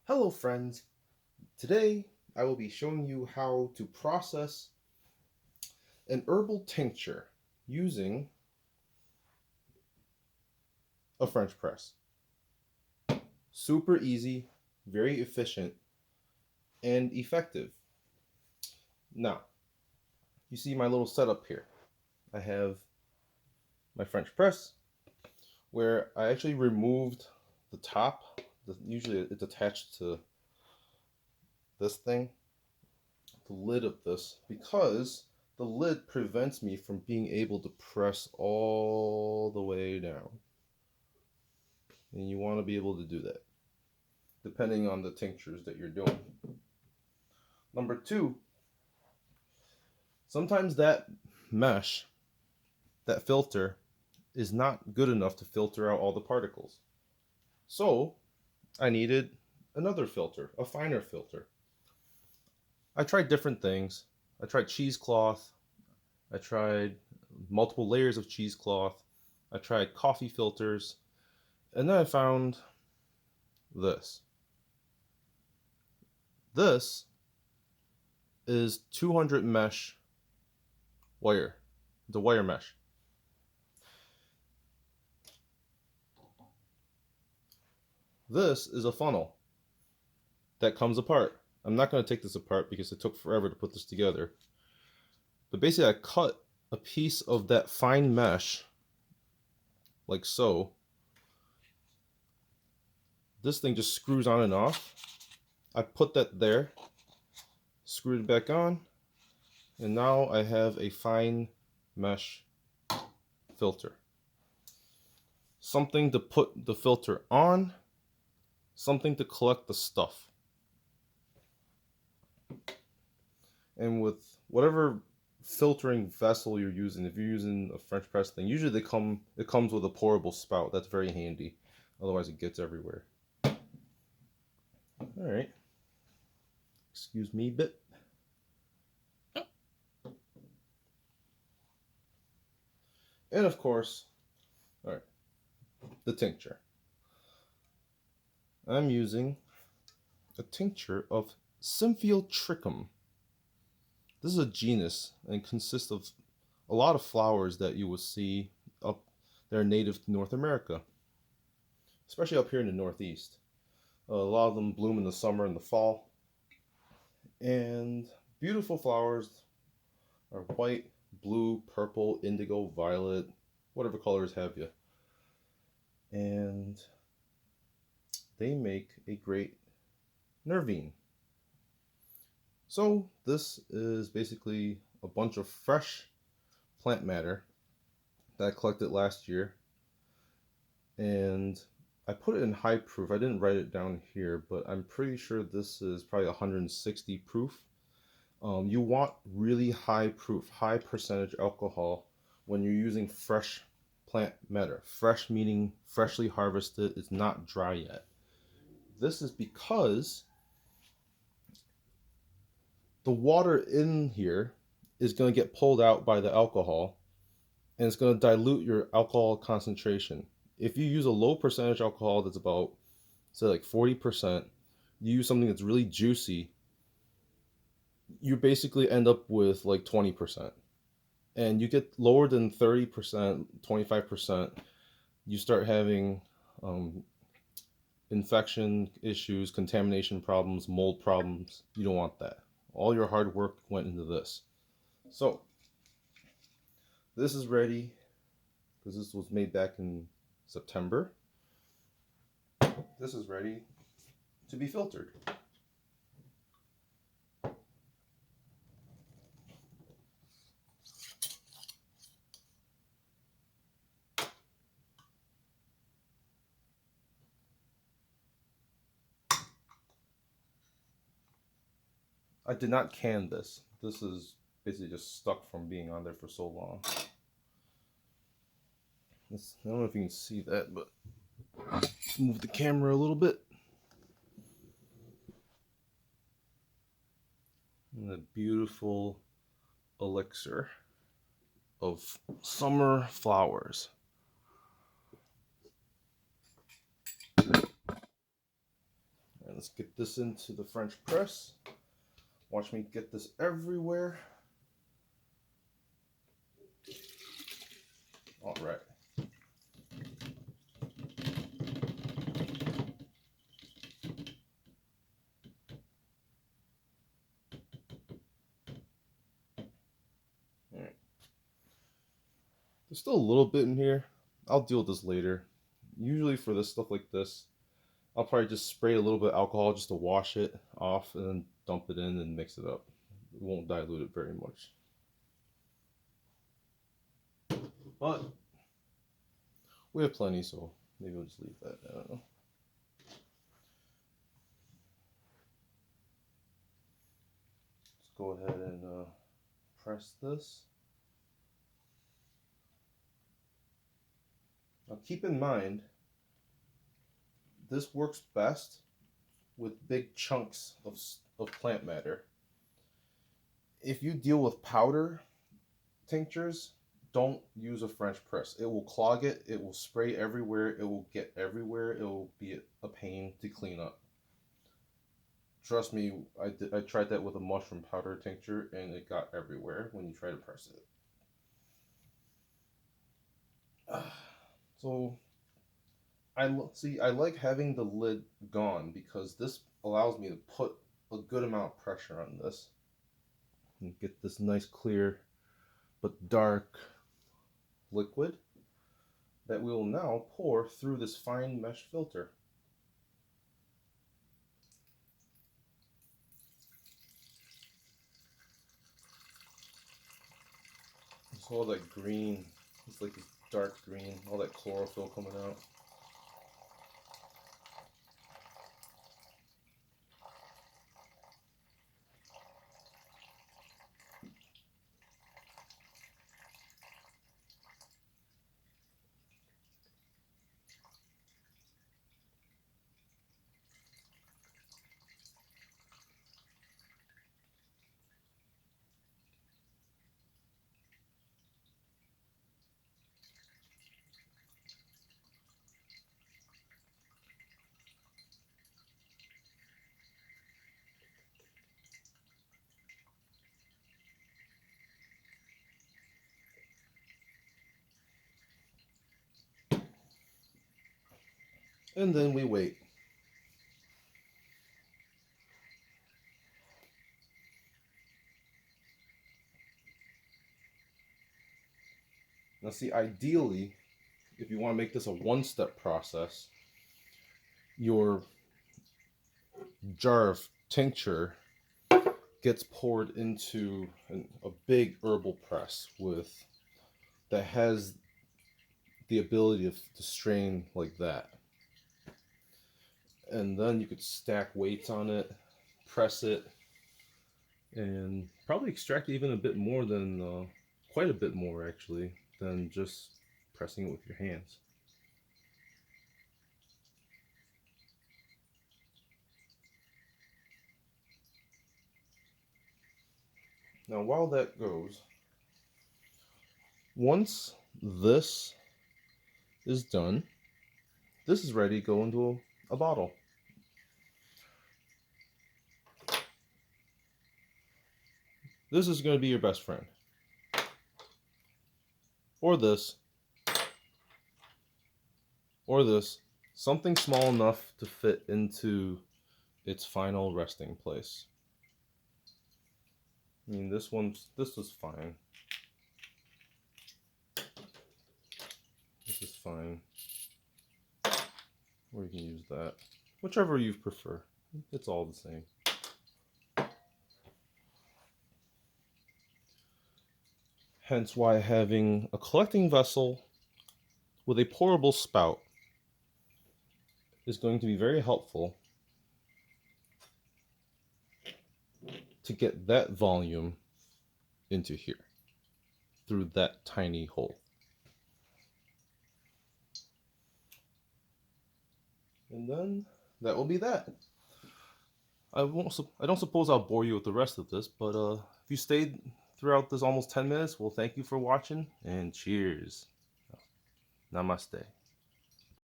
Hello friends, today I will be showing you how to process an herbal tincture using a French press. Super easy, very efficient, and effective. Now, you see my little setup here. I have my French press where I actually removed the top. Usually it's attached to this thing, the lid of this, because the lid prevents me from being able to press all the way down. And you want to be able to do that, depending on the tinctures that you're doing. Number two, sometimes that mesh, that filter, is not good enough to filter out all the particles. So I needed another filter, a finer filter. I tried different things. I tried cheesecloth. I tried multiple layers of cheesecloth. I tried coffee filters. And then I found this. This is 200 mesh wire. The wire mesh. This is a funnel that comes apart. I'm not going to take this apart because it took forever to put this together. But basically I cut a piece of that fine mesh like so. This thing just screws on and off. I put that there, screwed it back on, and now I have a fine mesh filter. Something to put the filter on, something to collect the stuff. And with whatever filtering vessel you're using, if you're using a French press thing, usually it comes with a pourable spout. That's very handy. Otherwise it gets everywhere. Alright. Excuse me a bit. And of course, alright, the tincture. I'm using a tincture of Symphyotrichum. This is a genus and consists of a lot of flowers that you will see up there native to North America, especially up here in the Northeast. A lot of them bloom in the summer and the fall. And beautiful flowers are white, blue, purple, indigo, violet, whatever colors have you. And they make a great nervine. So this is basically a bunch of fresh plant matter that I collected last year. And I put it in high proof. I didn't write it down here, but I'm pretty sure this is probably 160 proof. You want really high proof, high percentage alcohol when you're using fresh plant matter. Fresh meaning freshly harvested, it's not dry yet. This is because the water in here is going to get pulled out by the alcohol, and it's going to dilute your alcohol concentration. If you use a low percentage alcohol that's about, say, like 40%, you use something that's really juicy, you basically end up with like 20%. And you get lower than 30%, 25%, you start having infection issues, contamination problems, mold problems. You don't want that. All your hard work went into this. So, this is ready, because this was made back in September. This is ready to be filtered. I did not can this. This is basically just stuck from being on there for so long. I don't know if you can see that, but let's move the camera a little bit. And the beautiful elixir of summer flowers. And let's get this into the French press. Watch me get this everywhere. All right. All right. There's still a little bit in here. I'll deal with this later. Usually for this stuff like this, I'll probably just spray a little bit of alcohol just to wash it off and then dump it in and mix it up. It won't dilute it very much. But we have plenty, so maybe we'll just leave that. I don't know. Let's go ahead and press this. Now keep in mind, this works best with big chunks of plant matter. If you deal with powder tinctures, don't use a French press. It will clog it, it will spray everywhere, it will get everywhere, it will be a pain to clean up. Trust me, I tried that with a mushroom powder tincture and it got everywhere when you try to press it. So I like having the lid gone because this allows me to put a good amount of pressure on this and get this nice clear but dark liquid that we will now pour through this fine mesh filter. So all that green, it's like this dark green, all that chlorophyll coming out. And then we wait. Now see, ideally, if you want to make this a one-step process, your jar of tincture gets poured into a big herbal press that has the ability to strain like that. And then you could stack weights on it, press it, and probably extract even a bit more than, quite a bit more actually, than just pressing it with your hands. Now while that goes, once this is done, this is ready to go into a bottle. This is going to be your best friend. Or this. Or this. Something small enough to fit into its final resting place. I mean, this was fine. This is fine. Or you can use that. Whichever you prefer. It's all the same. Hence why having a collecting vessel with a pourable spout is going to be very helpful to get that volume into here through that tiny hole. And then that will be that. I don't suppose I'll bore you with the rest of this, but if you stayed throughout this almost 10 minutes, well, thank you for watching and cheers. Namaste.